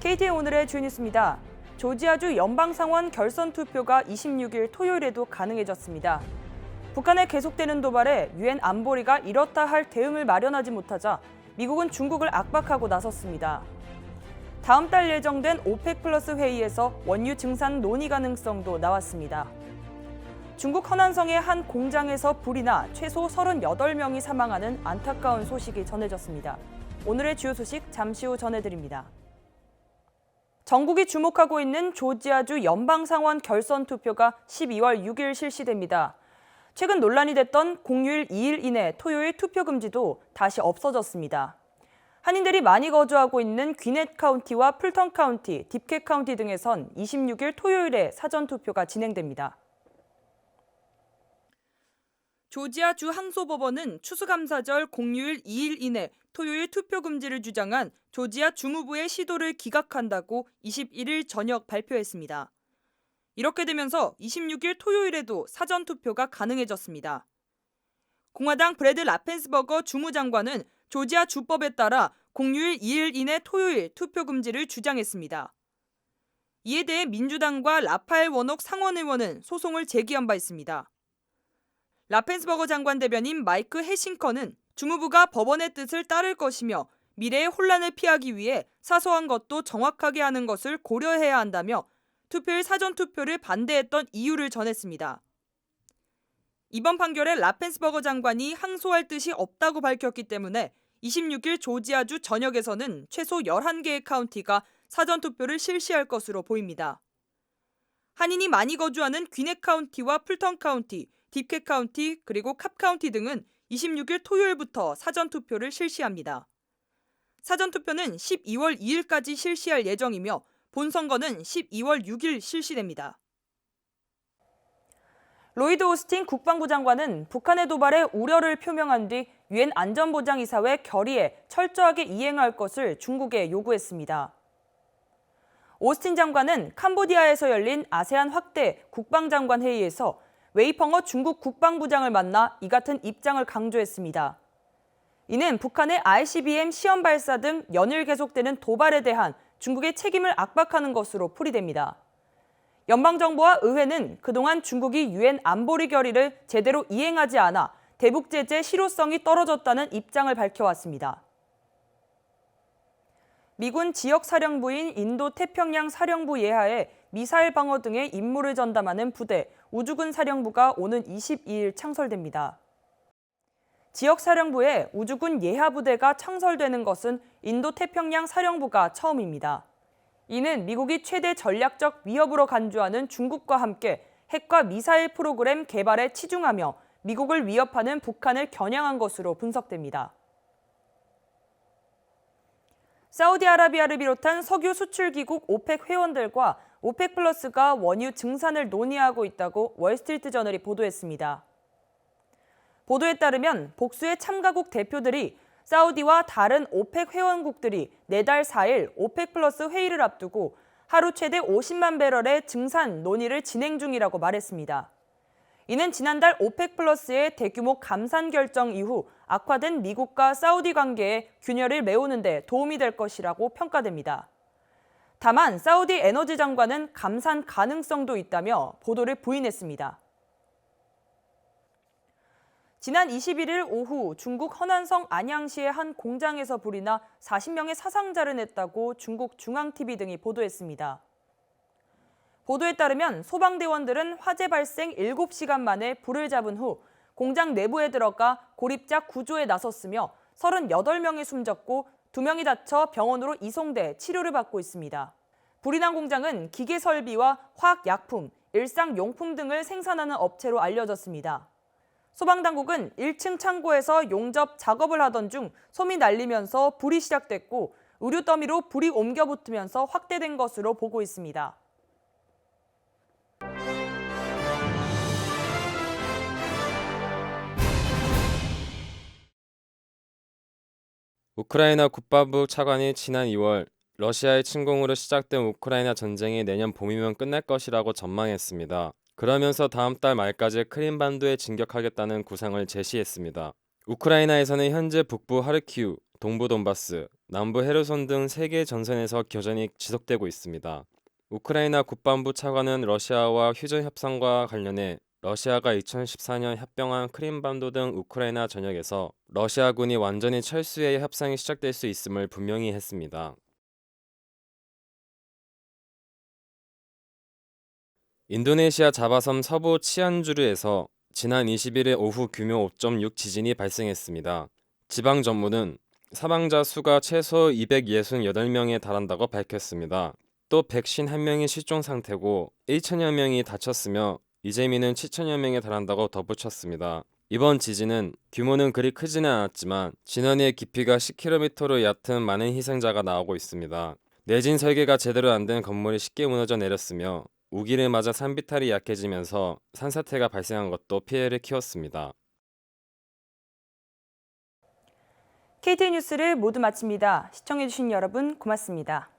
KT의 오늘의 주요 뉴스입니다. 조지아주 연방상원 결선 투표가 26일 토요일에도 가능해졌습니다. 북한의 계속되는 도발에 유엔 안보리가 이렇다 할 대응을 마련하지 못하자 미국은 중국을 압박하고 나섰습니다. 다음 달 예정된 오펙 플러스 회의에서 원유 증산 논의 가능성도 나왔습니다. 중국 허난성의 한 공장에서 불이 나 최소 38명이 사망하는 안타까운 소식이 전해졌습니다. 오늘의 주요 소식 잠시 후 전해드립니다. 전국이 주목하고 있는 조지아주 연방상원 결선 투표가 12월 6일 실시됩니다. 최근 논란이 됐던 공휴일 2일 이내 토요일 투표 금지도 다시 없어졌습니다. 한인들이 많이 거주하고 있는 귀넷 카운티와 풀턴 카운티, 딥캣 카운티 등에선 26일 토요일에 사전 투표가 진행됩니다. 조지아주 항소법원은 추수감사절 공휴일 2일 이내 토요일 투표 금지를 주장한 조지아 주무부의 시도를 기각한다고 21일 저녁 발표했습니다. 이렇게 되면서 26일 토요일에도 사전 투표가 가능해졌습니다. 공화당 브래드 라펜스버거 주무장관은 조지아 주법에 따라 공휴일 2일 이내 토요일 투표 금지를 주장했습니다. 이에 대해 민주당과 라파엘 워녹 상원의원은 소송을 제기한 바 있습니다. 라펜스버거 장관 대변인 마이크 해싱커는 주무부가 법원의 뜻을 따를 것이며 미래의 혼란을 피하기 위해 사소한 것도 정확하게 하는 것을 고려해야 한다며 투표일 사전투표를 반대했던 이유를 전했습니다. 이번 판결에 라펜스버거 장관이 항소할 뜻이 없다고 밝혔기 때문에 26일 조지아주 전역에서는 최소 11개의 카운티가 사전투표를 실시할 것으로 보입니다. 한인이 많이 거주하는 귀넷 카운티와 풀턴 카운티, 딥캣 카운티 그리고 캅 카운티 등은 26일 토요일부터 사전투표를 실시합니다. 사전투표는 12월 2일까지 실시할 예정이며 본선거는 12월 6일 실시됩니다. 로이드 오스틴 국방부 장관은 북한의 도발에 우려를 표명한 뒤 유엔 안전보장이사회 결의에 철저하게 이행할 것을 중국에 요구했습니다. 오스틴 장관은 캄보디아에서 열린 아세안 확대 국방장관 회의에서 웨이펑어 중국 국방부장을 만나 이 같은 입장을 강조했습니다. 이는 북한의 ICBM 시험 발사 등 연일 계속되는 도발에 대한 중국의 책임을 압박하는 것으로 풀이됩니다. 연방정부와 의회는 그동안 중국이 유엔 안보리 결의를 제대로 이행하지 않아 대북 제재 실효성이 떨어졌다는 입장을 밝혀왔습니다. 미군 지역사령부인 인도태평양 사령부 예하에 미사일 방어 등의 임무를 전담하는 부대 우주군 사령부가 오는 22일 창설됩니다. 지역사령부에 우주군 예하부대가 창설되는 것은 인도태평양 사령부가 처음입니다. 이는 미국이 최대 전략적 위협으로 간주하는 중국과 함께 핵과 미사일 프로그램 개발에 치중하며 미국을 위협하는 북한을 겨냥한 것으로 분석됩니다. 사우디아라비아를 비롯한 석유 수출기국 오펙 회원들과 오펙 플러스가 원유 증산을 논의하고 있다고 월스트리트저널이 보도했습니다. 보도에 따르면 복수의 참가국 대표들이 사우디와 다른 오펙 회원국들이 내달 4일 오펙 플러스 회의를 앞두고 하루 최대 50만 배럴의 증산 논의를 진행 중이라고 말했습니다. 이는 지난달 오펙 플러스의 대규모 감산 결정 이후 악화된 미국과 사우디 관계에 균열을 메우는 데 도움이 될 것이라고 평가됩니다. 다만 사우디 에너지 장관은 감산 가능성도 있다며 보도를 부인했습니다. 지난 21일 오후 중국 허난성 안양시의 한 공장에서 불이 나 40명의 사상자를 냈다고 중국 중앙TV 등이 보도했습니다. 보도에 따르면 소방대원들은 화재 발생 7시간 만에 불을 잡은 후 공장 내부에 들어가 고립자 구조에 나섰으며 38명이 숨졌고 2명이 다쳐 병원으로 이송돼 치료를 받고 있습니다. 불이 난 공장은 기계설비와 화학약품, 일상용품 등을 생산하는 업체로 알려졌습니다. 소방당국은 1층 창고에서 용접 작업을 하던 중 솜이 날리면서 불이 시작됐고 의류 더미로 불이 옮겨 붙으면서 확대된 것으로 보고 있습니다. 우크라이나 국방부 차관이 지난 2월 러시아의 침공으로 시작된 우크라이나 전쟁이 내년 봄이면 끝날 것이라고 전망했습니다. 그러면서 다음 달 말까지 크림반도에 진격하겠다는 구상을 제시했습니다. 우크라이나에서는 현재 북부 하르키우, 동부 돈바스, 남부 헤르손 등 3개 전선에서 교전이 지속되고 있습니다. 우크라이나 국방부 차관은 러시아와 휴전 협상과 관련해 러시아가 2014년 합병한 크림반도 등 우크라이나 전역에서 러시아군이 완전히 철수해야 협상이 시작될 수 있음을 분명히 했습니다. 인도네시아 자바섬 서부 치안주르에서 지난 21일 오후 규모 5.6 지진이 발생했습니다. 지방 정부는 사망자 수가 최소 268명에 달한다고 밝혔습니다. 또 151명이 실종 상태고 1천여 명이 다쳤으며 이재민은 7천여 명에 달한다고 덧붙였습니다. 이번 지진은 규모는 그리 크지는 않았지만 진원의 깊이가 10km로 얕은 많은 희생자가 나오고 있습니다. 내진 설계가 제대로 안 된 건물이 쉽게 무너져 내렸으며 우기를 맞아 산비탈이 약해지면서 산사태가 발생한 것도 피해를 키웠습니다. KT 뉴스를 모두 마칩니다. 시청해주신 여러분 고맙습니다.